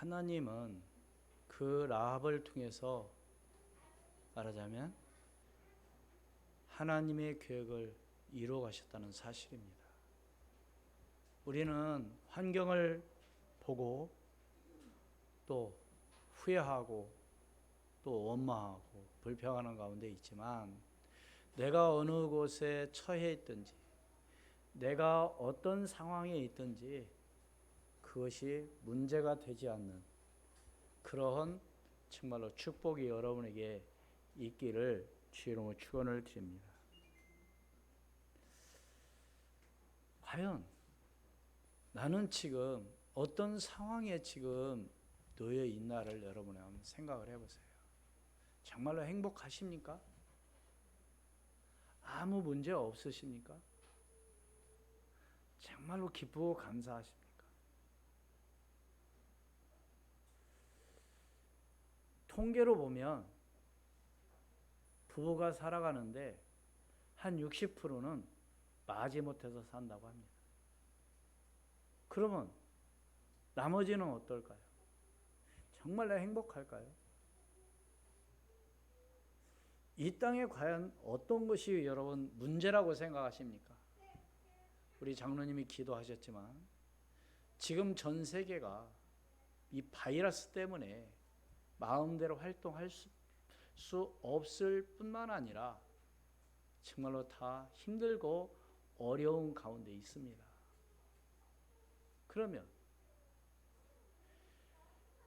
하나님은 그 라합을 통해서 말하자면 하나님의 계획을 이루어 가셨다는 사실입니다. 우리는 환경을 보고 또 후회하고 또 원망하고 불평하는 가운데 있지만, 내가 어느 곳에 처해 있든지 내가 어떤 상황에 있든지 그것이 문제가 되지 않는 그러한 정말로 축복이 여러분에게 있기를 주의 이름으로 축원을 드립니다. 과연 나는 지금 어떤 상황에 지금 놓여 있나를 여러분이 한번 생각을 해보세요. 정말로 행복하십니까? 아무 문제 없으십니까? 정말로 기쁘고 감사하십니까? 통계로 보면 부부가 살아가는데 한 60%는 마지못해서 산다고 합니다. 그러면 나머지는 어떨까요? 정말로 행복할까요? 이 땅에 과연 어떤 것이 여러분 문제라고 생각하십니까? 우리 장로님이 기도하셨지만 지금 전 세계가 이 바이러스 때문에 마음대로 활동할 수 없을 뿐만 아니라 정말로 다 힘들고 어려운 가운데 있습니다. 그러면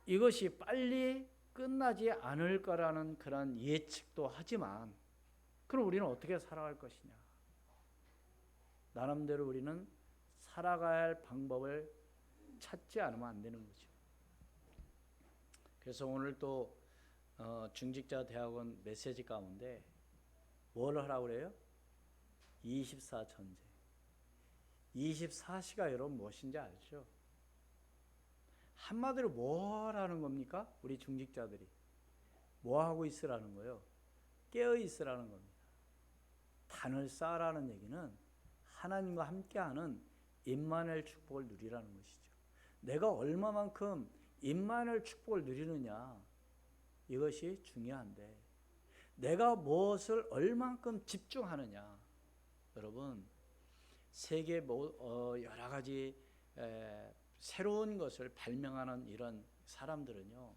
이것이 빨리 끝나지 않을 거라는 그런 예측도 하지만, 그럼 우리는 어떻게 살아갈 것이냐? 나름대로 우리는 살아가야 할 방법을 찾지 않으면 안 되는 거죠. 그래서 오늘 또 중직자 대학원 메시지 가운데 뭘 하라고 그래요? 24 전쟁. 24시가 여러분 무엇인지 알죠? 한마디로 뭐라는 겁니까? 우리 중직자들이 뭐 하고 있으라는 거예요? 깨어 있으라는 겁니다. 단을 쌓으라는 얘기는 하나님과 함께하는 임마누엘 축복을 누리라는 것이죠. 내가 얼마만큼 임마누엘 축복을 누리느냐, 이것이 중요한데 내가 무엇을 얼만큼 집중하느냐. 여러분, 세계 여러 가지 새로운 것을 발명하는 이런 사람들은요,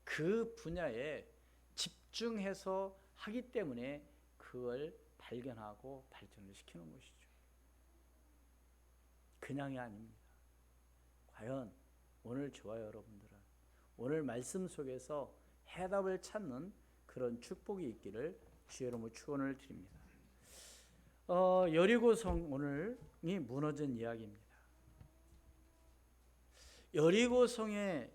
그 분야에 집중해서 하기 때문에 그걸 발견하고 발전을 시키는 것이죠. 그냥이 아닙니다. 과연 오늘 저와 여러분들은 오늘 말씀 속에서 해답을 찾는 그런 축복이 있기를 주의 이름으로 축원을 드립니다. 여리고성 오늘이 무너진 이야기입니다. 여리고성에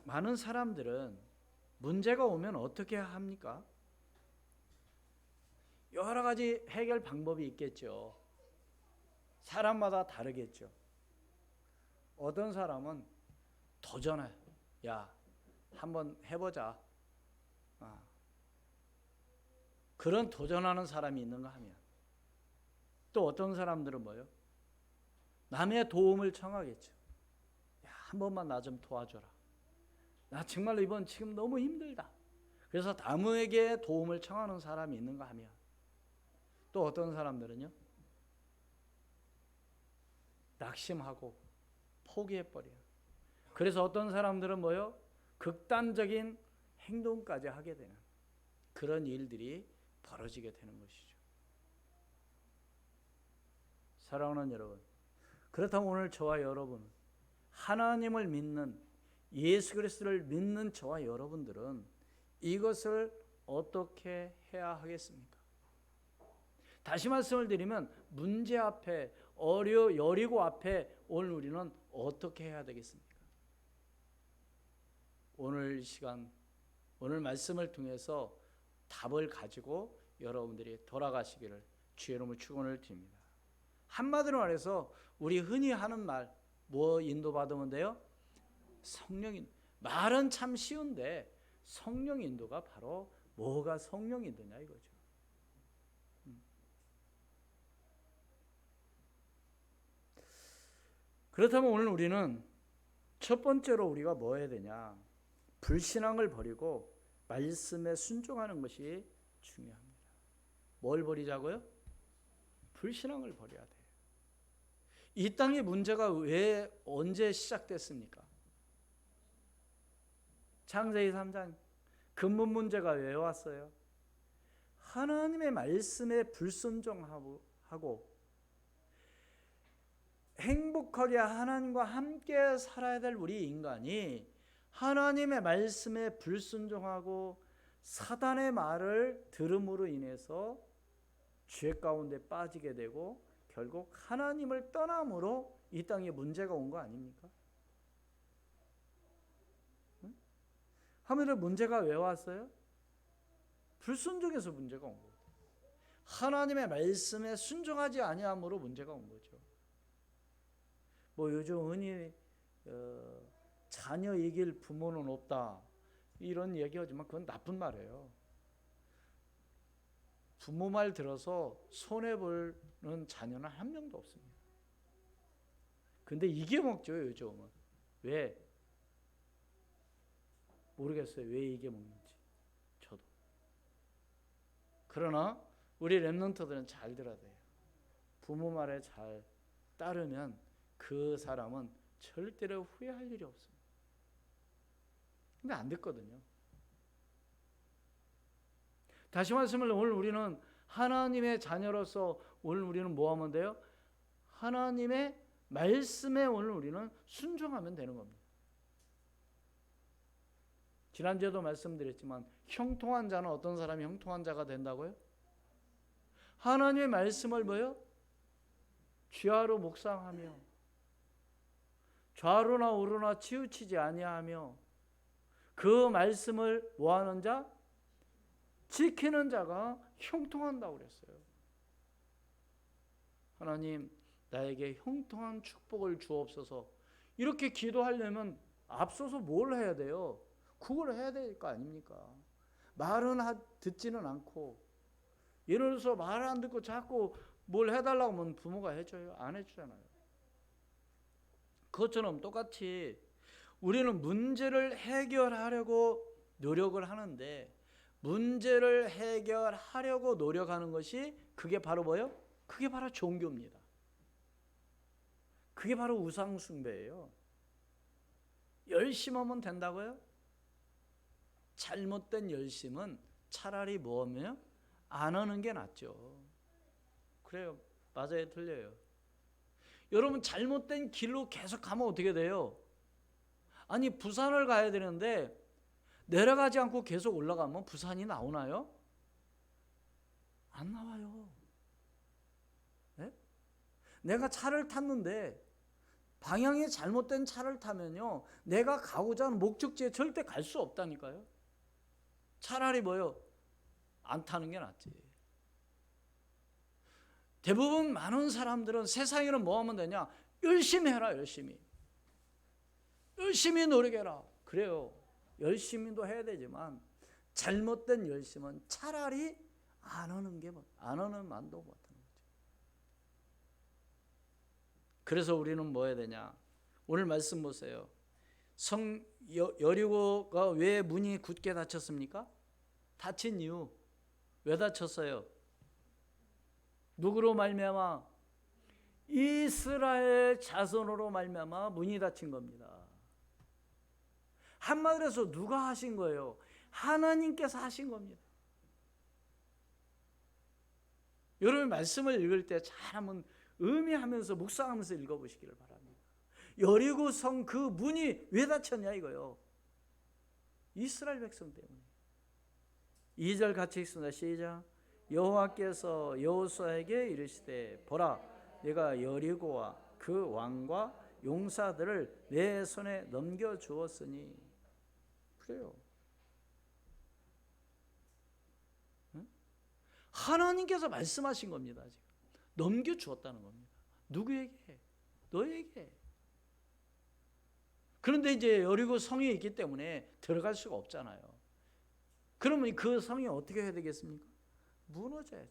많은 사람들은 문제가 오면 어떻게 합니까? 여러 가지 해결 방법이 있겠죠. 사람마다 다르겠죠. 어떤 사람은 도전해. 야, 한번 해보자. 그런 도전하는 사람이 있는가 하면, 또 어떤 사람들은 뭐예요? 남의 도움을 청하겠죠. 야, 한 번만 나 좀 도와줘라. 나 정말로 이번 지금 너무 힘들다. 그래서 남에게 도움을 청하는 사람이 있는가 하면, 또 어떤 사람들은요, 낙심하고 포기해버려요. 그래서 어떤 사람들은 뭐예요? 극단적인 행동까지 하게 되는 그런 일들이 벌어지게 되는 것이죠. 사랑하는 여러분, 그렇다면 오늘 저와 여러분, 하나님을 믿는, 예수 그리스도를 믿는 저와 여러분들은 이것을 어떻게 해야 하겠습니까? 다시 말씀을 드리면 문제 앞에, 여리고 앞에 오늘 우리는 어떻게 해야 되겠습니까? 오늘 시간, 오늘 말씀을 통해서 답을 가지고 여러분들이 돌아가시기를 주의 이름으로 축원을 드립니다. 한마디로 말해서 우리 흔히 하는 말, 뭐 인도받으면 돼요? 성령. 말은 참 쉬운데 성령 인도가 바로 뭐가 성령 인도냐 이거죠. 그렇다면 오늘 우리는 첫 번째로 우리가 뭐 해야 되냐? 불신앙을 버리고 말씀에 순종하는 것이 중요합니다. 뭘 버리자고요? 불신앙을 버려야 돼요. 이 땅의 문제가 왜 언제 시작됐습니까? 창세기 3장 근본 문제가 왜 왔어요? 하나님의 말씀에 불순종하고 행복하게 하나님과 함께 살아야 될 우리 인간이 하나님의 말씀에 불순종하고 사단의 말을 들음으로 인해서 죄 가운데 빠지게 되고 결국 하나님을 떠남으로 이 땅에 문제가 온 거 아닙니까? 하물며 문제가 왜 왔어요? 불순종해서 문제가 온 거예요. 하나님의 말씀에 순종하지 아니함으로 문제가 온 거죠. 뭐 요즘 흔히 자녀 이길 부모는 없다 이런 얘기하지만 그건 나쁜 말이에요. 부모 말 들어서 손해보는 자녀는 한 명도 없습니다. 근데 이게 먹죠 요즘은. 왜? 모르겠어요. 왜 이게 먹는지 저도. 그러나 우리 렘넌트들은 잘 들어야 돼요. 부모 말에 잘 따르면 그 사람은 절대로 후회할 일이 없습니다. 근데 안 됐거든요. 다시 말씀을 오늘 우리는 하나님의 자녀로서 오늘 우리는 뭐 하면 돼요? 하나님의 말씀에 오늘 우리는 순종하면 되는 겁니다. 지난주에도 말씀드렸지만 형통한 자는 어떤 사람이 형통한 자가 된다고요? 하나님의 말씀을 뭐요? 주야로 묵상하며 좌로나 우로나 치우치지 아니하며 그 말씀을 뭐하는 자? 지키는 자가 형통한다고 그랬어요. 하나님 나에게 형통한 축복을 주옵소서. 이렇게 기도하려면 앞서서 뭘 해야 돼요? 그걸 해야 될 거 아닙니까? 말은 듣지는 않고 예를 들어서 말 안 듣고 자꾸 뭘 해달라고 하면 부모가 해줘요? 안 해주잖아요. 그것처럼 똑같이 우리는 문제를 해결하려고 노력을 하는데 문제를 해결하려고 노력하는 것이 그게 바로 뭐예요? 그게 바로 종교입니다. 그게 바로 우상숭배예요. 열심하면 된다고요? 잘못된 열심은 차라리 뭐하면 안 하는 게 낫죠. 그래요. 맞아요. 틀려요. 여러분 잘못된 길로 계속 가면 어떻게 돼요? 아니 부산을 가야 되는데 내려가지 않고 계속 올라가면 부산이 나오나요? 안 나와요. 네? 내가 차를 탔는데 방향이 잘못된 차를 타면요 내가 가고자 하는 목적지에 절대 갈 수 없다니까요. 차라리 뭐요? 안 타는 게 낫지. 대부분 많은 사람들은 세상에는 뭐 하면 되냐? 열심히 해라. 열심히 노력해라. 그래요. 열심히도 해야 되지만 잘못된 열심은 차라리 안 하는 만도 못하는 거죠. 그래서 우리는 뭐 해야 되냐? 오늘 말씀 보세요. 여리고가 왜 문이 굳게 닫혔습니까? 닫힌 이유 왜 닫혔어요? 누구로 말미암아? 이스라엘 자손으로 말미암아 문이 닫힌 겁니다. 한마디로 해서 누가 하신 거예요? 하나님께서 하신 겁니다. 여러분 말씀을 읽을 때 잘 한번 의미하면서 묵상하면서 읽어보시기를 바랍니다. 여리고 성 그 문이 왜 닫혔냐 이거요. 이스라엘 백성 때문에. 2절 같이 읽습니다. 시작. 여호와께서 여호수아에게 이르시되 보라 내가 여리고와 그 왕과 용사들을 내 손에 넘겨주었으니. 그래요. 응? 하나님께서 말씀하신 겁니다. 지금 넘겨주었다는 겁니다. 누구에게? 너에게. 그런데 이제 여리고 성이 있기 때문에 들어갈 수가 없잖아요. 그러면 그 성이 어떻게 해야 되겠습니까? 무너져야죠.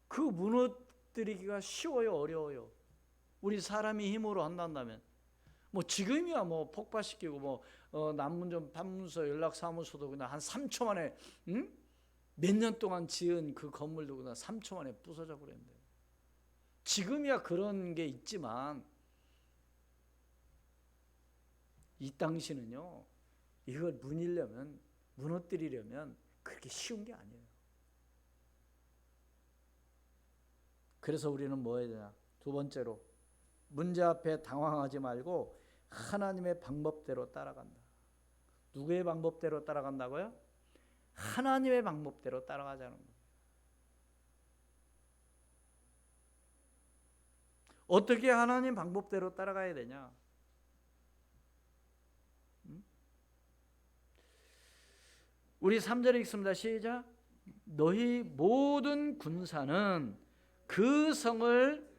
그 무너뜨리기가 쉬워요? 어려워요? 우리 사람이 힘으로 한다면 뭐 지금이야 뭐 폭파시키고 뭐 남문전 판문서 연락사무소도 그냥 한 3초 만에 몇 년 동안 지은 그 건물도 그냥 3초 만에 부서져 버렸는데 지금이야 그런 게 있지만 이 당시는요 이걸 무너뜨리려면 그렇게 쉬운 게 아니에요. 그래서 우리는 뭐 해야 되나? 두 번째로 문제 앞에 당황하지 말고 하나님의 방법대로 따라간다. 누구의 방법대로 따라간다고요? 하나님의 방법대로 따라가자는 거예요. 어떻게 하나님 방법대로 따라가야 되냐? 우리 3절에 읽습니다. 시작. 너희 모든 군사는 그 성을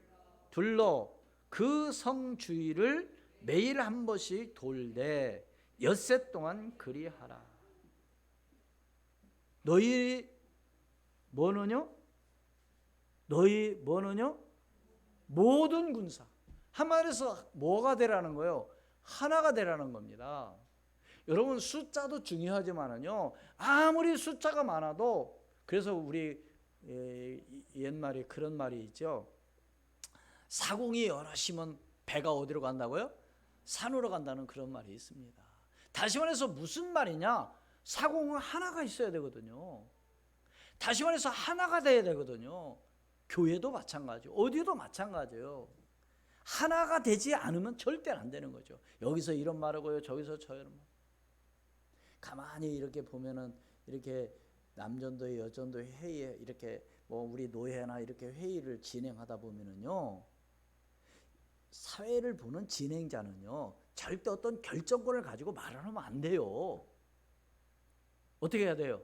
둘러 그 성 주위를 매일 한 번씩 돌되 엿새 동안 그리하라. 너희 뭐느뇨? 너희 뭐느뇨? 모든 군사. 한마디에서 뭐가 되라는 거예요? 하나가 되라는 겁니다. 여러분 숫자도 중요하지만은요 아무리 숫자가 많아도 그래서 우리 옛말에 그런 말이 있죠. 사공이 여럿이면 배가 어디로 간다고요? 산으로 간다는 그런 말이 있습니다. 다시 말해서 무슨 말이냐? 사공은 하나가 있어야 되거든요. 다시 말해서 하나가 돼야 되거든요. 교회도 마찬가지고 어디도 마찬가지예요. 하나가 되지 않으면 절대 안 되는 거죠. 여기서 이런 말하고요 저기서 저런 말. 가만히 이렇게 보면은 이렇게 남전도회 여전도회 회의에 이렇게 뭐 우리 노회나 이렇게 회의를 진행하다 보면은요 사회를 보는 진행자는요 절대 어떤 결정권을 가지고 말하면 안 돼요. 어떻게 해야 돼요?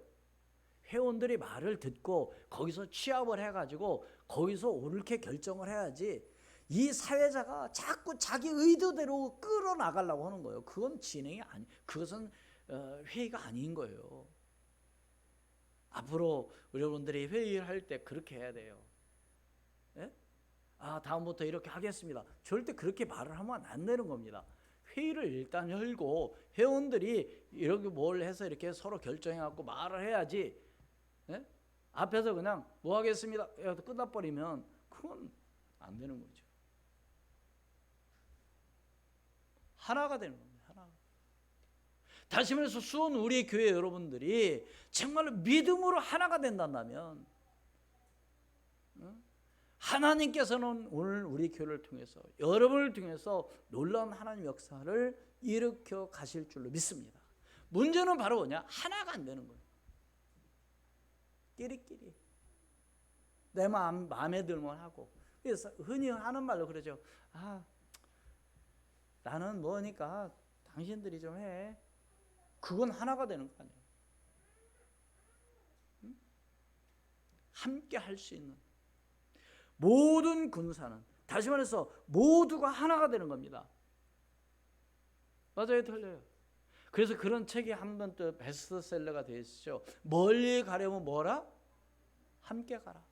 회원들이 말을 듣고 거기서 취합을 해가지고 거기서 옳게 결정을 해야지 이 사회자가 자꾸 자기 의도대로 끌어나가려고 하는 거예요. 그건 진행이 아니, 그것은 회의가 아닌 거예요. 앞으로 여러분들이 회의를 할 때 그렇게 해야 돼요. 예? 다음부터 이렇게 하겠습니다. 절대 그렇게 말을 하면 안 되는 겁니다. 회의를 일단 열고 회원들이 이렇게 뭘 해서 이렇게 서로 결정해갖고 말을 해야지. 예? 앞에서 그냥 뭐 하겠습니다. 끝나버리면 그건 안 되는 거죠. 하나가 되는 겁니다. 다시 말해서 수원 우리 교회 여러분들이 정말로 믿음으로 하나가 된다면 하나님께서는 오늘 우리 교회를 통해서 여러분을 통해서 놀라운 하나님 역사를 일으켜 가실 줄로 믿습니다. 문제는 바로 뭐냐? 하나가 안 되는 거예요. 끼리끼리 내 마음에 들면 하고. 그래서 흔히 하는 말로 그러죠. 나는 뭐니까 당신들이 좀 해. 그건 하나가 되는 거 아니에요. 함께 할 수 있는 모든 군사는 다시 말해서 모두가 하나가 되는 겁니다. 맞아요, 틀려요? 그래서 그런 책이 한 번 또 베스트셀러가 되었죠. 멀리 가려면 뭐라? 함께 가라.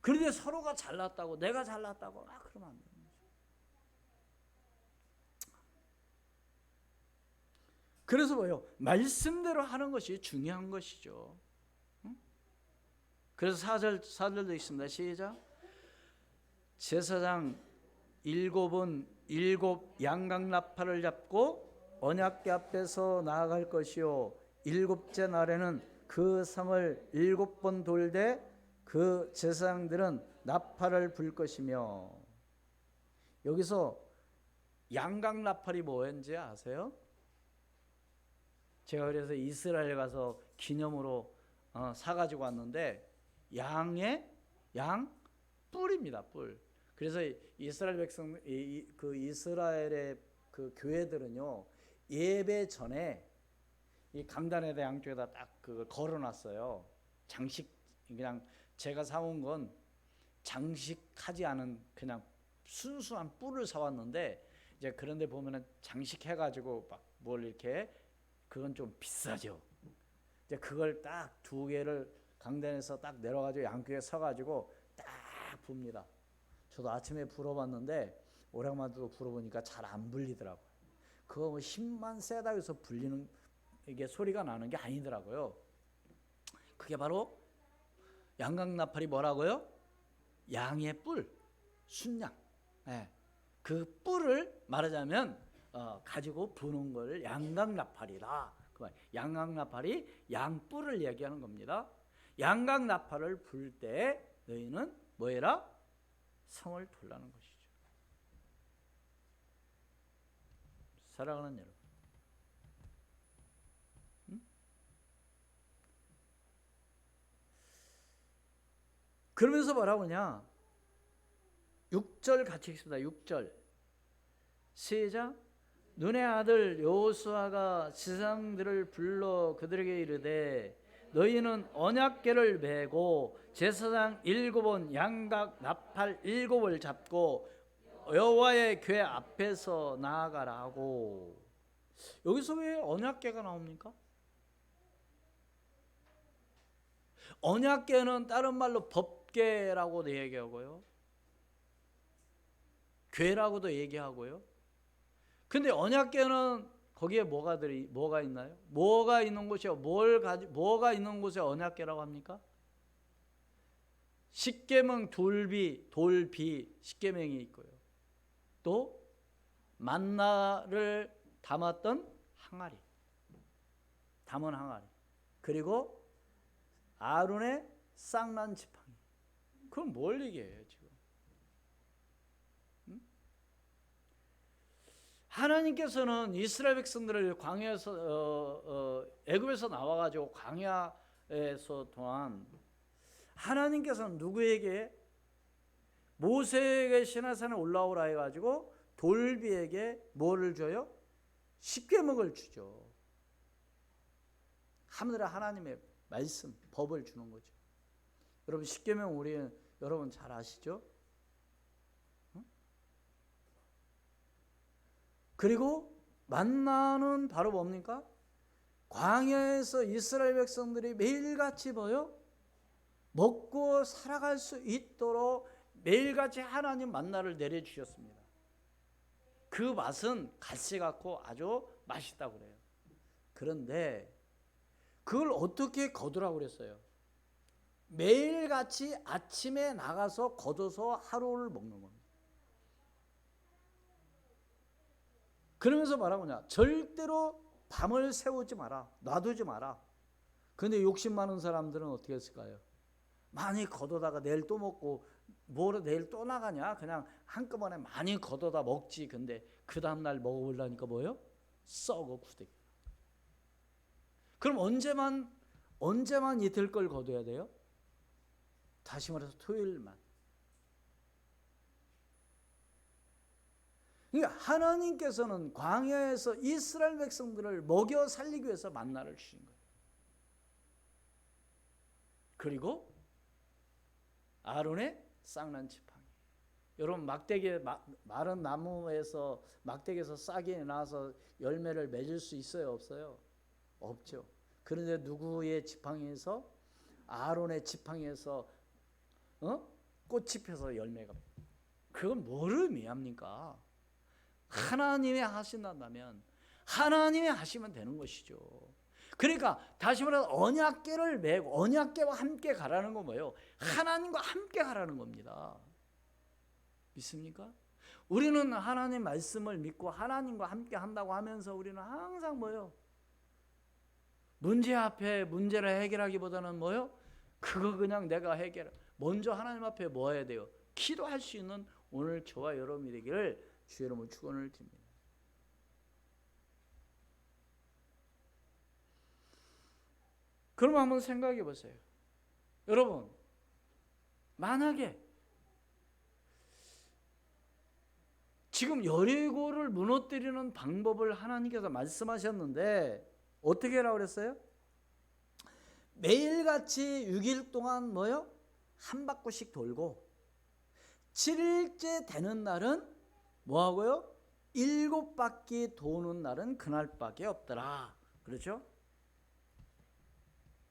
그런데 서로가 잘났다고 내가 잘났다고 그러면 안 돼요. 그래서 뭐요? 말씀대로 하는 것이 중요한 것이죠. 그래서 4절도 있습니다. 시작. 제사장 7은 7 양강나팔을 잡고 언약궤 앞에서 나아갈 것이요 7째 날에는 그 성을 7번 돌되 그 제사장들은 나팔을 불 것이며. 여기서 양강나팔이 뭐였는지 아세요? 제가 그래서 이스라엘 가서 기념으로 사가지고 왔는데 양 뿔입니다. 뿔. 그래서 이스라엘 백성 그 이스라엘의 그 교회들은요 예배 전에 이 강단에다 양쪽에다 딱 그걸 걸어놨어요. 장식 그냥 제가 사온 건 장식하지 않은 그냥 순수한 뿔을 사왔는데 이제 그런데 보면은 장식해가지고 막 뭘 이렇게 그건 좀 비싸죠. 이제 그걸 딱 2개를 강단에서 딱 내려가지고 양귀에 서가지고 딱 붑니다. 저도 아침에 불어봤는데 오랜만에 또 불어보니까 잘 안 불리더라고요. 그거 뭐 힘만 세다 해서 불리는 이게 소리가 나는 게 아니더라고요. 그게 바로 양강나팔이 뭐라고요? 양의 뿔, 순양. 네. 그 뿔을 말하자면 가지고 부는 걸 양강나팔이다. 그 양강나팔이 양뿔을 얘기하는 겁니다. 양강나팔을 불 때 너희는 뭐해라? 성을 돌라는 것이죠. 사랑하는 여러분, 그러면서 뭐라고 하냐? 6절 같이 읽습니다. 6절 시작. 눈의 아들 여호수아가 지상들을 불러 그들에게 이르되 너희는 언약궤를 메고 제사장 7은 양각 나팔 7을 잡고 여호와의 궤 앞에서 나아가라고. 여기서 왜 언약궤가 나옵니까? 언약궤는 다른 말로 법궤라고도 얘기하고요, 궤라고도 얘기하고요. 근데 언약궤는 거기에 뭐가 있나요? 뭐가 있는 곳이요? 뭐가 있는 곳에 언약궤라고 합니까? 십계명 돌비 십계명이 있고요. 또 만나를 담은 항아리. 그리고 아론의 쌍난 지팡이. 그럼 뭘 얘기해요 지금? 하나님께서는 이스라엘 백성들을 광야에서 애굽에서 나와가지고 광야에서 동안 하나님께서는 누구에게? 모세에게 시내산에 올라오라 해가지고 돌비에게 뭐를 줘요? 십계명을 주죠. 하늘의 하나님의 말씀, 법을 주는 거죠. 여러분 십계명 여러분 잘 아시죠? 그리고 만나는 바로 뭡니까? 광야에서 이스라엘 백성들이 매일같이 먹고 살아갈 수 있도록 매일같이 하나님 만나를 내려주셨습니다. 그 맛은 가시 같고 아주 맛있다고 그래요. 그런데 그걸 어떻게 거두라고 그랬어요? 매일같이 아침에 나가서 거둬서 하루를 먹는 겁니다. 그러면서 뭐라고냐? 절대로 밤을 새우지 마라. 놔두지 마라. 근데 욕심 많은 사람들은 어떻게 했을까요? 많이 걷어다가 내일 또 먹고 내일 또 나가냐? 그냥 한꺼번에 많이 걷어다 먹지. 근데 그 다음날 먹어보려니까 뭐예요? 썩어 구데기. 그럼 언제만 이틀 걸 거둬야 돼요? 다시 말해서 토요일만. 그러니까 하나님께서는 광야에서 이스라엘 백성들을 먹여 살리기 위해서 만나를 주신 거예요. 그리고 아론의 쌍난 지팡이. 여러분 마른 나무에서 막대기에서 싹이 나서 열매를 맺을 수 있어요, 없어요? 없죠. 그런데 누구의 지팡이에서? 아론의 지팡이에서 꽃이 펴서 열매가. 그건 뭐를 의미합니까? 하나님이 하신다면 하나님이 하시면 되는 것이죠. 그러니까 다시 말해서 언약궤를 메고 언약궤와 함께 가라는 건 뭐예요? 하나님과 함께 가라는 겁니다. 믿습니까? 우리는 하나님 말씀을 믿고 하나님과 함께 한다고 하면서 우리는 항상 뭐예요? 문제 앞에 문제를 해결하기보다는 뭐예요? 그거 그냥 내가 먼저 하나님 앞에 뭐 해야 돼요? 기도할 수 있는 오늘 저와 여러분이 되기를 주의 이름으로 축원을 드립니다. 그럼 한번 생각해 보세요. 여러분, 만약에 지금 여리고를 무너뜨리는 방법을 하나님께서 말씀하셨는데 어떻게 하라고 그랬어요? 매일같이 6일 동안 뭐요? 한 바퀴씩 돌고 7일째 되는 날은 뭐하고요? 7바퀴 도는 날은 그날밖에 없더라. 그렇죠?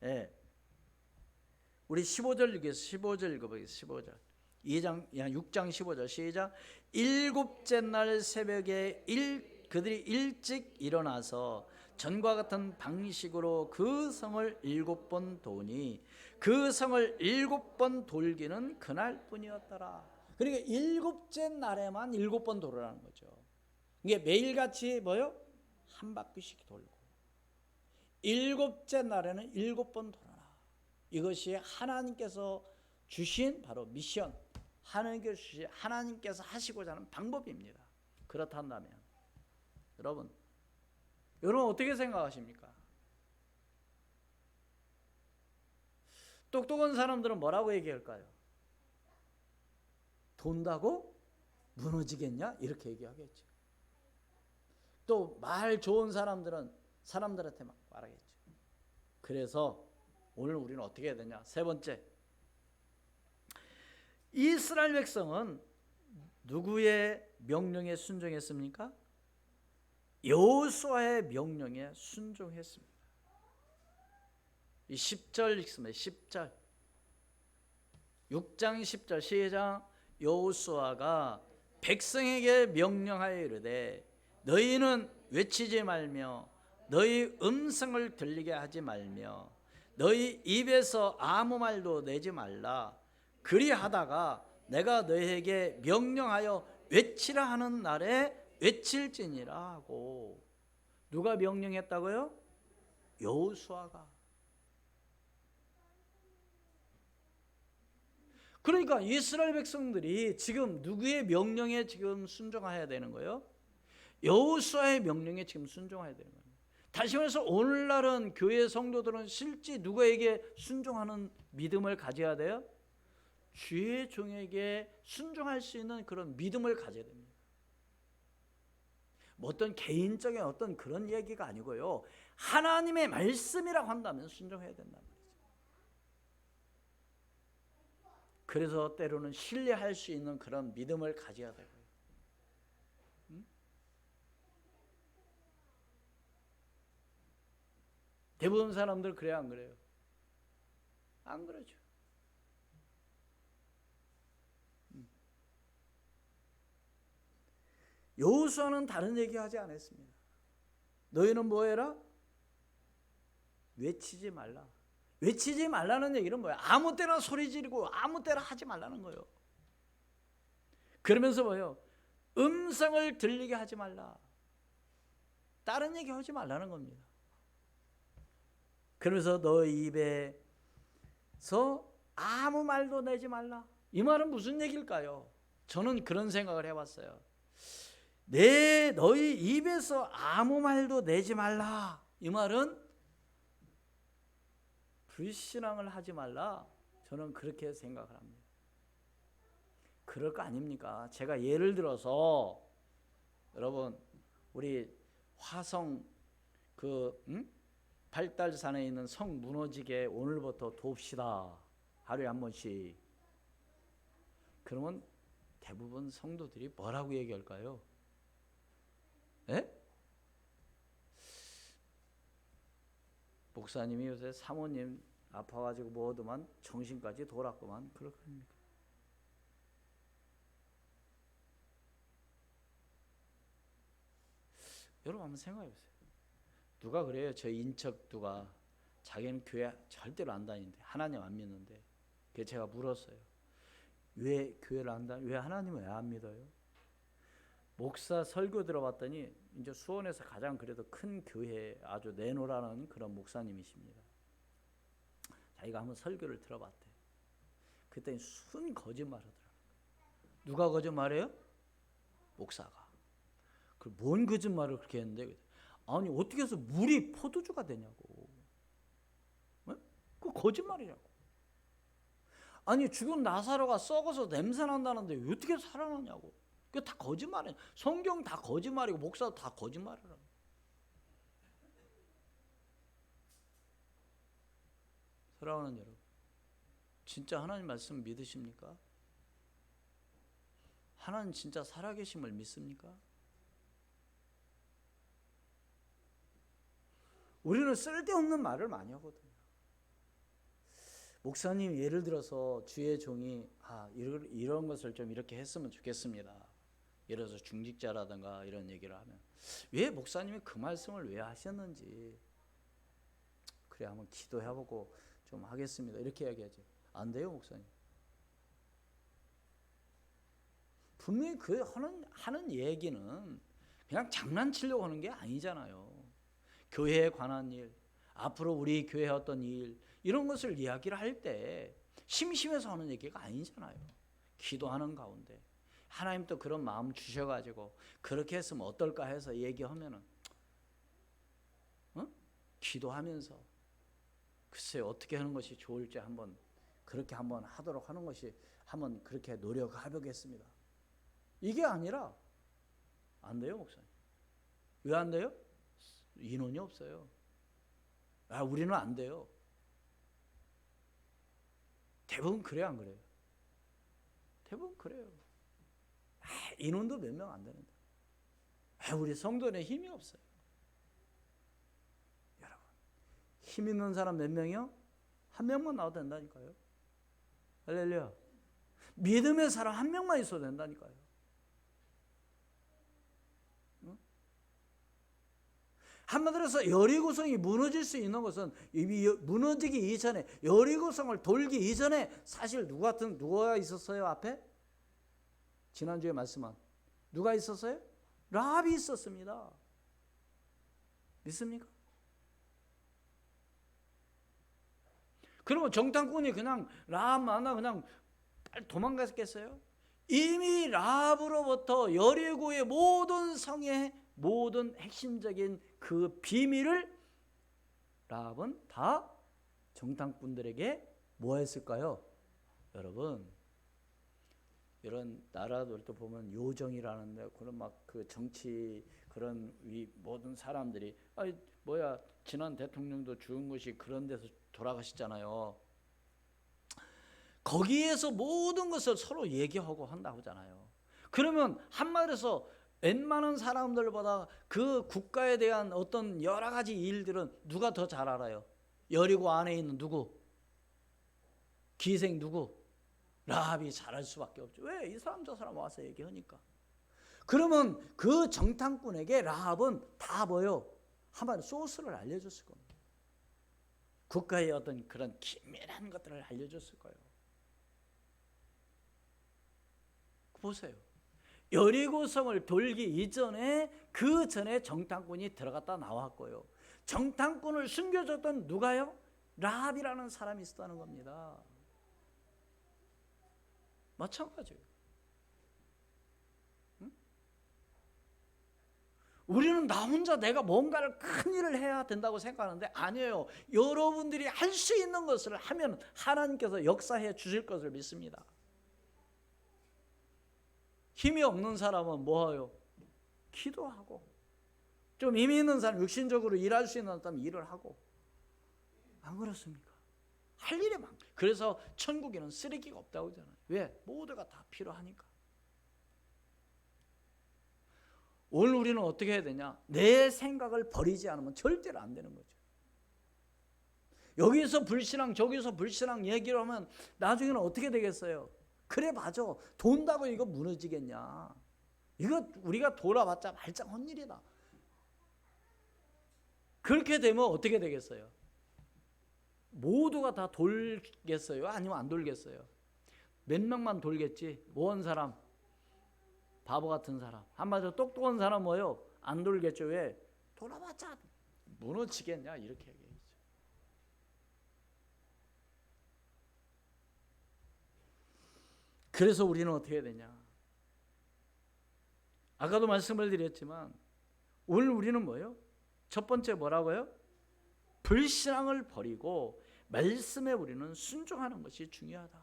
예. 우리 15절 읽겠습니다. 15절 읽어보겠습니다. 15절. 6장 15절 시작. 일곱째 날 새벽에 그들이 일찍 일어나서 전과 같은 방식으로 그 성을 7번 도니 그 성을 7번 돌기는 그날뿐이었더라. 그러니까 일곱째 날에만 7번 돌으라는 거죠. 이게 매일같이 뭐요? 한 바퀴씩 돌고 일곱째 날에는 7번 돌아라. 이것이 하나님께서 주신 바로 미션, 하나님께서 하시고자 하는 방법입니다. 그렇다면 여러분 어떻게 생각하십니까? 똑똑한 사람들은 뭐라고 얘기할까요? 돈다고 무너지겠냐? 이렇게 얘기하겠죠. 또 말 좋은 사람들은 사람들한테 막 말하겠죠. 그래서 오늘 우리는 어떻게 해야 되냐? 세 번째, 이스라엘 백성은 누구의 명령에 순종했습니까? 여호수아의 명령에 순종했습니다. 이 10절 읽습니다. 10절 6장 10절 시작. 여호수아가 백성에게 명령하여 이르되 너희는 외치지 말며 너희 음성을 들리게 하지 말며 너희 입에서 아무 말도 내지 말라. 그리하다가 내가 너희에게 명령하여 외치라 하는 날에 외칠지니라 하고. 누가 명령했다고요? 여호수아가. 그러니까 이스라엘 백성들이 지금 누구의 명령에 지금 순종해야 되는 거예요? 여호수아의 명령에 지금 순종해야 되는 거예요. 다시 말해서 오늘날은 교회 성도들은 실제 누구에게 순종하는 믿음을 가져야 돼요? 주의 종에게 순종할 수 있는 그런 믿음을 가져야 됩니다. 뭐 어떤 개인적인 어떤 그런 얘기가 아니고요, 하나님의 말씀이라고 한다면 순종해야 된단 말이죠. 그래서 때로는 신뢰할 수 있는 그런 믿음을 가져야 되고요. 대부분 사람들 그래요, 안 그래요? 안 그러죠. 여호수아는 다른 얘기하지 않았습니다. 너희는 뭐 해라? 외치지 말라. 외치지 말라는 얘기는 뭐야? 아무 때나 소리 지르고 아무 때나 하지 말라는 거예요. 그러면서 뭐예요? 음성을 들리게 하지 말라. 다른 얘기 하지 말라는 겁니다. 그러면서 너희 입에서 아무 말도 내지 말라. 이 말은 무슨 얘기일까요? 저는 그런 생각을 해봤어요. 너희 입에서 아무 말도 내지 말라. 이 말은 불신앙을 하지 말라. 저는 그렇게 생각을 합니다. 그럴 거 아닙니까? 제가 예를 들어서 여러분 우리 화성 발달산에 있는 성 무너지게 오늘부터 돕시다. 하루에 한 번씩. 그러면 대부분 성도들이 뭐라고 얘기할까요? 예? 목사님이 요새 사모님 아파가지고 뭐더만 정신까지 돌았구만. 그렇습니까? 여러분 한번 생각해보세요. 누가 그래요? 저 인척 누가 자기는 교회 절대로 안 다니는데 하나님 안 믿는데. 그래서 제가 물었어요. 왜 교회를 안 다니? 왜 하나님을 왜 안 믿어요? 목사 설교 들어봤더니 이제 수원에서 가장 그래도 큰 교회 아주 내노라는 그런 목사님이십니다. 자기가 한번 설교를 들어봤대. 그랬더니 순 거짓말을 하더라고요. 누가 거짓말해요? 목사가. 뭔 거짓말을 그렇게 했는데, 아니 어떻게 해서 물이 포도주가 되냐고. 그 거짓말이라고. 아니 죽은 나사로가 썩어서 냄새 난다는데 어떻게 살아나냐고. 그게 다 거짓말이에요. 성경 다 거짓말이고 목사도 다 거짓말이라고. 사랑하는 여러분, 진짜 하나님 말씀 믿으십니까? 하나님 진짜 살아계심을 믿습니까? 우리는 쓸데없는 말을 많이 하거든요. 목사님 예를 들어서 주의 종이 이런 것을 좀 이렇게 했으면 좋겠습니다. 예를 들어서 중직자라든가 이런 얘기를 하면 왜 목사님이 그 말씀을 왜 하셨는지 그래 한번 기도해보고 좀 하겠습니다. 이렇게 이야기하지. 안 돼요, 목사님. 분명히 그 하는 얘기는 그냥 장난치려고 하는 게 아니잖아요. 교회에 관한 일, 앞으로 우리 교회의 어떤 일, 이런 것을 이야기를 할 때 심심해서 하는 얘기가 아니잖아요. 기도하는 가운데 하나님 또 그런 마음 주셔가지고 그렇게 했으면 어떨까 해서 얘기하면은 기도하면서 글쎄요 어떻게 하는 것이 좋을지 한번 그렇게 한번 하도록 하는 것이 한번 그렇게 노력해보겠습니다. 이게 아니라 안 돼요, 목사님. 왜 안 돼요? 인원이 없어요. 우리는 안 돼요. 대부분 그래요, 안 그래요? 대부분 그래요. 인원도 몇 명 안 되는데. 우리 성도는 힘이 없어요. 여러분, 힘 있는 사람 몇 명이요? 한 명만 나와도 된다니까요. 할렐루야. 믿음의 사람 한 명만 있어도 된다니까요. 한마디로 해서 여리고성이 무너질 수 있는 것은 무너지기 이전에, 여리고성을 돌기 이전에 사실 누가 있었어요 앞에? 지난주에 말씀한 누가 있었어요? 라합이 있었습니다. 믿습니까? 그러면 정탐꾼이 그냥 라합 만나 그냥 빨리 도망갔겠어요? 이미 라합으로부터 여리고의 모든 성의 모든 핵심적인 그 비밀을 라합은 다 정탐꾼들에게 뭐 했을까요? 여러분, 이런 나라들 또 보면 요정이라는데 그런 막 그 정치 그런 모든 사람들이 지난 대통령도 죽은 것이 그런 데서 돌아가셨잖아요. 거기에서 모든 것을 서로 얘기하고 한다고 하잖아요. 그러면 한마디로 해서 웬만한 사람들보다 그 국가에 대한 어떤 여러 가지 일들은 누가 더 잘 알아요? 여리고 안에 있는 누구? 기생 누구? 라합이 잘할 수밖에 없죠. 왜? 이 사람 저 사람 와서 얘기하니까. 그러면 그 정탐꾼에게 라합은 다 뭐요? 한마디로 소스를 알려줬을 겁니다. 국가의 어떤 그런 긴밀한 것들을 알려줬을 거예요. 보세요. 여리고성을 돌기 이전에 그 전에 정탐꾼이 들어갔다 나왔고요. 정탐꾼을 숨겨줬던 누가요? 라합이라는 사람이 있었다는 겁니다. 마찬가지예요. 응? 우리는 나 혼자 내가 뭔가를 큰 일을 해야 된다고 생각하는데 아니에요. 여러분들이 할 수 있는 것을 하면 하나님께서 역사해 주실 것을 믿습니다. 힘이 없는 사람은 뭐해요? 기도하고. 좀 힘이 있는 사람, 육신적으로 일할 수 있는 사람 일을 하고. 안 그렇습니까? 할 일이 많고. 그래서 천국에는 쓰레기가 없다고 하잖아요. 왜? 모두가 다 필요하니까. 오늘 우리는 어떻게 해야 되냐? 내 생각을 버리지 않으면 절대로 안 되는 거죠. 여기서 불신앙 저기서 불신앙 얘기를 하면 나중에는 어떻게 되겠어요? 그래 맞아. 돈다고 이거 무너지겠냐. 이거 우리가 돌아봤자 말짱 헛일이다. 그렇게 되면 어떻게 되겠어요? 모두가 다 돌겠어요? 아니면 안 돌겠어요? 몇 명만 돌겠지? 뭐한 사람? 바보 같은 사람. 한마디로 똑똑한 사람 뭐예요? 안 돌겠죠. 왜? 돌아봤자 무너지겠냐 이렇게 얘기해요. 그래서 우리는 어떻게 해야 되냐? 아까도 말씀을 드렸지만 오늘 우리는 뭐예요? 첫 번째 뭐라고요? 불신앙을 버리고 말씀에 우리는 순종하는 것이 중요하다.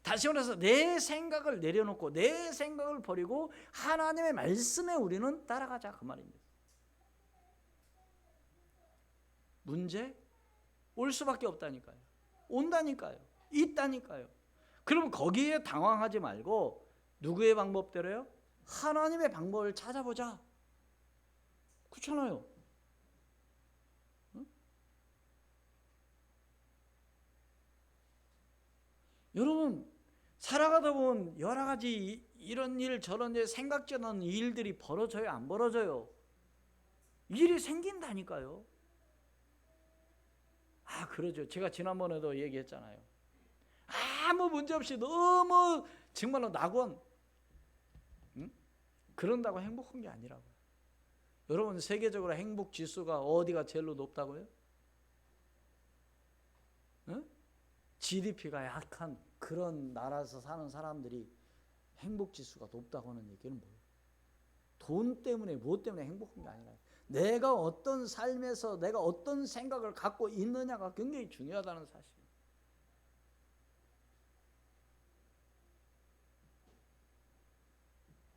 다시 말해서 내 생각을 내려놓고 내 생각을 버리고 하나님의 말씀에 우리는 따라가자 그 말입니다. 문제? 올 수밖에 없다니까요. 온다니까요. 있다니까요. 그럼 거기에 당황하지 말고 누구의 방법대로요? 하나님의 방법을 찾아보자. 그렇잖아요. 응? 여러분 살아가다 보면 여러 가지 이런 일 저런 일 생각지 않은 일들이 벌어져요, 안 벌어져요? 일이 생긴다니까요. 그러죠. 제가 지난번에도 얘기했잖아요. 아무 문제 없이 너무 정말로 낙원, 그런다고 행복한 게 아니라고요. 여러분 세계적으로 행복 지수가 어디가 제일로 높다고요? GDP가 약한 그런 나라에서 사는 사람들이 행복 지수가 높다고 하는 얘기는 뭐예요? 돈 때문에 무엇 때문에 행복한 게 아니라 내가 어떤 삶에서 내가 어떤 생각을 갖고 있느냐가 굉장히 중요하다는 사실.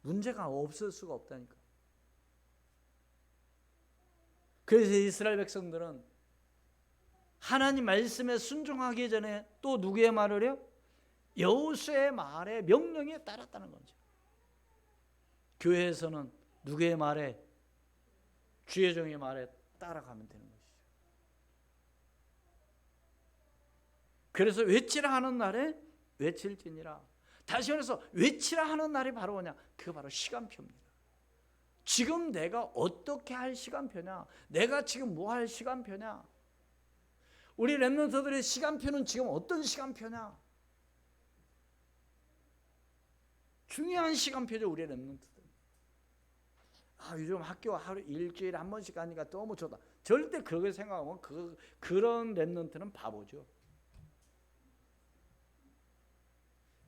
문제가 없을 수가 없다니까. 그래서 이스라엘 백성들은 하나님 말씀에 순종하기 전에 또 누구의 말을 해요? 여호수아의 말에 명령에 따랐다는 거죠. 교회에서는 누구의 말에? 주의 종의 말에 따라가면 되는 것이죠. 그래서 외치라 하는 날에 외칠지니라. 다시 말해서 외치라 하는 날이 바로 뭐냐? 그거 바로 시간표입니다. 지금 내가 어떻게 할 시간표냐? 내가 지금 뭐 할 시간표냐? 우리 렘넌트들의 시간표는 지금 어떤 시간표냐? 중요한 시간표죠, 우리 렘넌트들. 요즘 학교 하루 일주일에 한 번씩 가니까 너무 좋다. 절대 그렇게 생각하면 그런 렘넌트는 바보죠.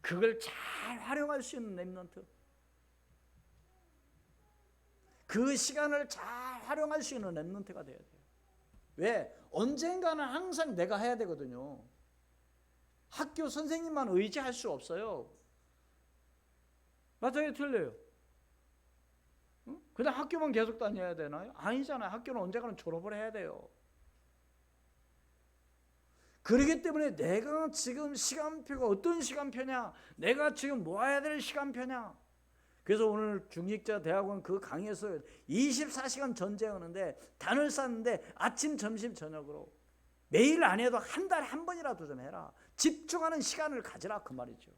그걸 잘 활용할 수 있는 렘넌트. 그 시간을 잘 활용할 수 있는 렘넌트가 돼야 돼요. 왜? 언젠가는 항상 내가 해야 되거든요. 학교 선생님만 의지할 수 없어요. 맞아요, 틀려요? 그냥 학교만 계속 다녀야 되나요? 아니잖아요. 학교는 언젠가는 졸업을 해야 돼요. 그렇기 때문에 내가 지금 시간표가 어떤 시간표냐, 내가 지금 뭐 해야 될 시간표냐. 그래서 오늘 중직자 대학원 그 강의에서 24시간 전쟁하는데 단을 쌓는데 아침, 점심, 저녁으로 매일 안 해도 한 달에 한 번이라도 좀 해라. 집중하는 시간을 가지라 그 말이죠.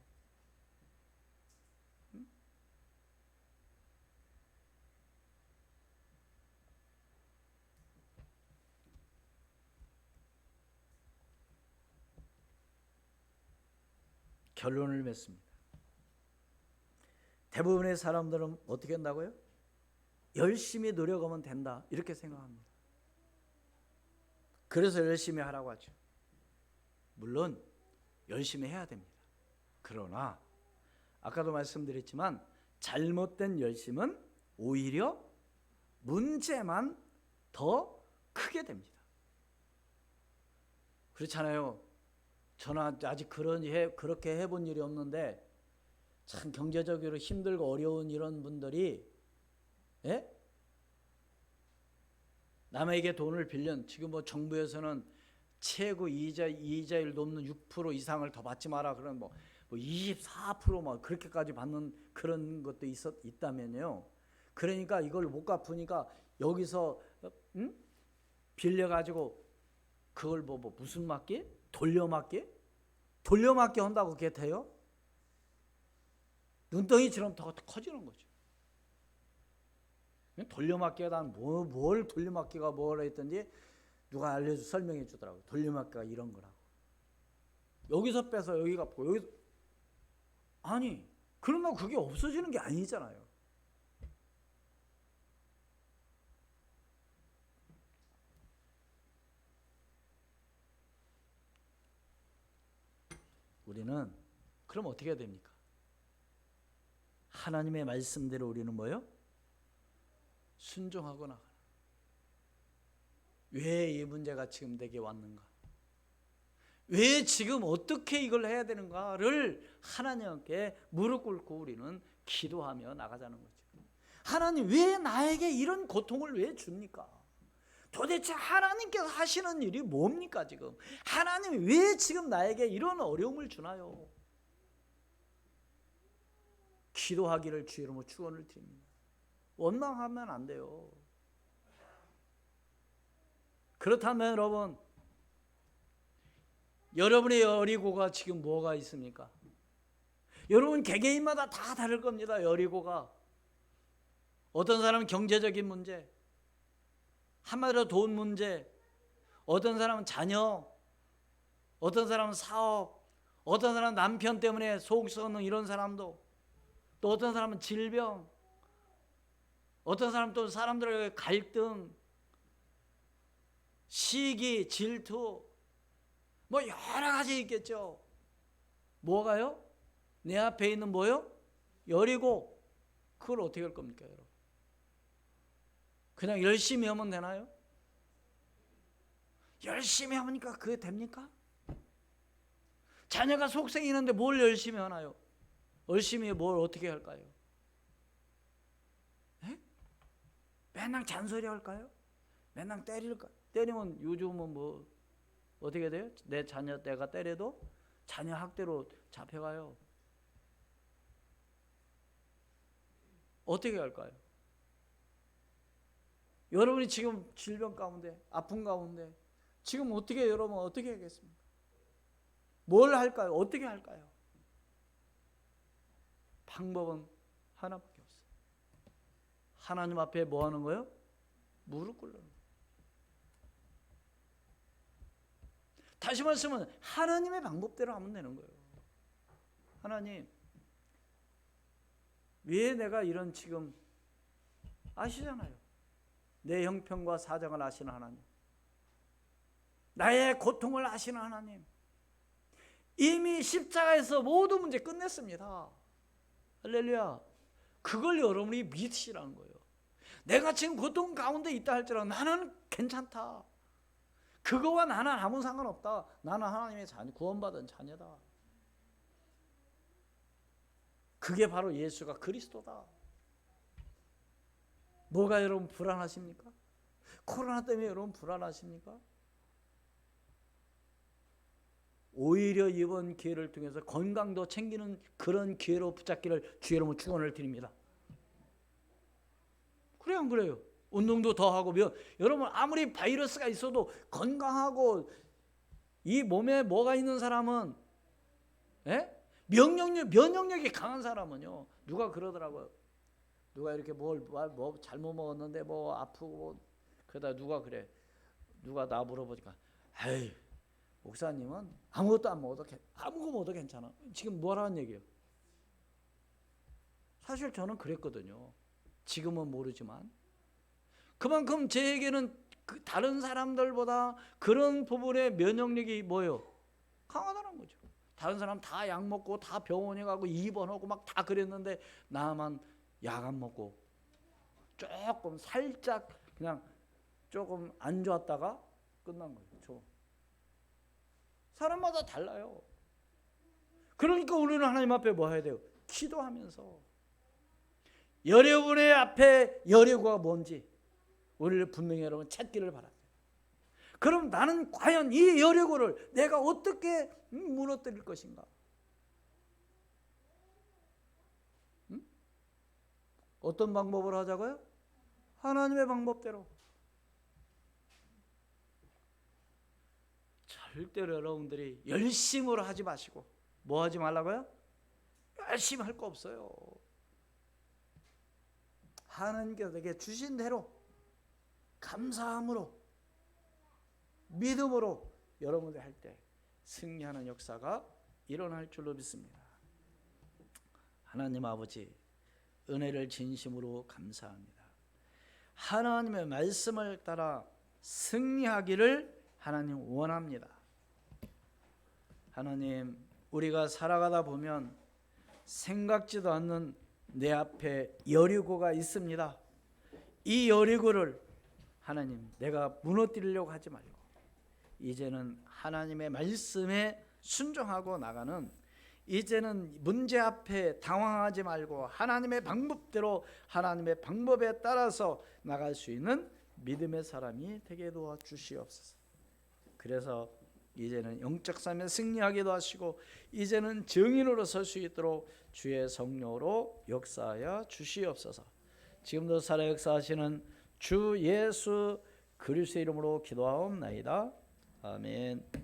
결론을 맺습니다. 대부분의 사람들은 어떻게 한다고요? 열심히 노력하면 된다 이렇게 생각합니다. 그래서 열심히 하라고 하죠. 물론 열심히 해야 됩니다. 그러나 아까도 말씀드렸지만 잘못된 열심은 오히려 문제만 더 크게 됩니다. 그렇잖아요. 저는 아직 그렇게 해본 일이 없는데 참 경제적으로 힘들고 어려운 이런 분들이 남에게 돈을 빌린, 지금 뭐 정부에서는 최고 이자율 높는 6% 이상을 더 받지 마라 그런 뭐 24% 막 그렇게까지 받는 그런 것도 있다면요. 그러니까 이걸 못 갚으니까 여기서 빌려 가지고 그걸 무슨 맞기? 돌려맞기 한다고 그게 돼요? 눈덩이처럼 더 커지는 거죠. 돌려막기가 뭘 돌려막기가 뭘 했던지 누가 설명해 주더라고요. 돌려막기가 이런 거라고. 여기서 빼서 여기 갚고 여기서 아니 그러나 그게 없어지는 게 아니잖아요. 우리는 그럼 어떻게 해야 됩니까? 하나님의 말씀대로 우리는 뭐요? 순종하고 나가라. 왜 이 문제가 지금 내게 왔는가? 왜 지금 어떻게 이걸 해야 되는가를 하나님께 무릎 꿇고 우리는 기도하며 나가자는 거죠. 하나님 왜 나에게 이런 고통을 왜 줍니까? 도대체 하나님께서 하시는 일이 뭡니까 지금? 하나님 왜 지금 나에게 이런 어려움을 주나요? 기도하기를 주 이름으로 축원을 드립니다. 원망하면 안 돼요. 그렇다면 여러분 여러분의 여리고가 지금 뭐가 있습니까? 여러분 개개인마다 다 다를 겁니다. 여리고가. 어떤 사람은 경제적인 문제, 한마디로 돈 문제, 어떤 사람은 자녀, 어떤 사람은 사업, 어떤 사람은 남편 때문에 속 썩는 이런 사람도, 또 어떤 사람은 질병, 어떤 사람은 또 사람들의 갈등, 시기, 질투, 뭐 여러 가지 있겠죠. 뭐가요? 내 앞에 있는 뭐요? 여리고. 그걸 어떻게 할 겁니까, 여러분? 그냥 열심히 하면 되나요? 열심히 하니까 그게 됩니까? 자녀가 속썩이는데 뭘 열심히 하나요? 열심히 뭘 어떻게 할까요? 에? 맨날 잔소리 할까요? 맨날 때릴까? 때리면 요즘은 뭐 어떻게 돼요? 내 자녀 내가 때려도 자녀 학대로 잡혀가요. 어떻게 할까요? 여러분이 지금 질병 가운데, 아픈 가운데 지금 어떻게 여러분 어떻게 하겠습니까? 뭘 할까요? 어떻게 할까요? 방법은 하나밖에 없어요. 하나님 앞에 뭐 하는 거예요? 무릎 꿇는 거예요. 다시 말씀은 하나님의 방법대로 하면 되는 거예요. 하나님, 왜 내가 이런 지금 아시잖아요. 내 형편과 사정을 아시는 하나님, 나의 고통을 아시는 하나님, 이미 십자가에서 모든 문제 끝냈습니다. 할렐루야. 그걸 여러분이 믿으시라는 거예요. 내가 지금 고통 가운데 있다 할지라도 나는 괜찮다. 그거와 나는 아무 상관없다. 나는 하나님의 자녀, 구원받은 자녀다. 그게 바로 예수가 그리스도다. 뭐가 여러분 불안하십니까? 코로나 때문에 여러분 불안하십니까? 오히려 이번 기회를 통해서 건강도 챙기는 그런 기회로 붙잡기를 주 여러분 축원을 드립니다. 그래 안 그래요? 운동도 더 하고, 여러분 아무리 바이러스가 있어도 건강하고 이 몸에 뭐가 있는 사람은, 면역력이 강한 사람은요, 누가 그러더라고요. 누가 이렇게 뭐 잘못 먹었는데 뭐 아프고, 그러다 누가 나 물어보니까, 에이, 목사님은 아무것도 안 먹어도 아무거 먹어도 괜찮아. 지금 뭐라는 얘기예요? 사실 저는 그랬거든요. 지금은 모르지만 그만큼 제에게는 다른 사람들보다 그런 부분에 면역력이 뭐예요? 강하다는 거죠. 다른 사람 다 약 먹고 다 병원에 가고 입원하고 막 다 그랬는데 나만 약 안 먹고 조금 살짝 그냥 조금 안 좋았다가 끝난 거예요. 사람마다 달라요. 그러니까 우리는 하나님 앞에 뭐 해야 돼요? 기도하면서 여러분의 앞에 여리고가 뭔지 우리를 분명히 여러분 찾기를 바랍니다. 그럼 나는 과연 이 여리고를 내가 어떻게 무너뜨릴 것인가? 어떤 방법으로 하자고요? 하나님의 방법대로. 절대로 여러분들이 열심으로 하지 마시고 뭐 하지 말라고요? 열심히 할 거 없어요. 하나님께서 내게 주신 대로 감사함으로 믿음으로 여러분들이 할 때 승리하는 역사가 일어날 줄로 믿습니다. 하나님 아버지, 은혜를 진심으로 감사합니다. 하나님의 말씀을 따라 승리하기를 하나님 원합니다. 하나님, 우리가 살아가다 보면 생각지도 않는 내 앞에 여리고가 있습니다. 이 여리고를 하나님, 내가 무너뜨리려고 하지 말고 이제는 하나님의 말씀에 순종하고 나가는, 이제는 문제 앞에 당황하지 말고 하나님의 방법대로 하나님의 방법에 따라서 나갈 수 있는 믿음의 사람이 되게 도와주시옵소서. 그래서 이제는 영적 삶에 승리하기도 하시고 이제는 증인으로 설 수 있도록 주의 성령으로 역사하여 주시옵소서. 지금도 살아 역사하시는 주 예수 그리스도의 이름으로 기도하옵나이다. 아멘.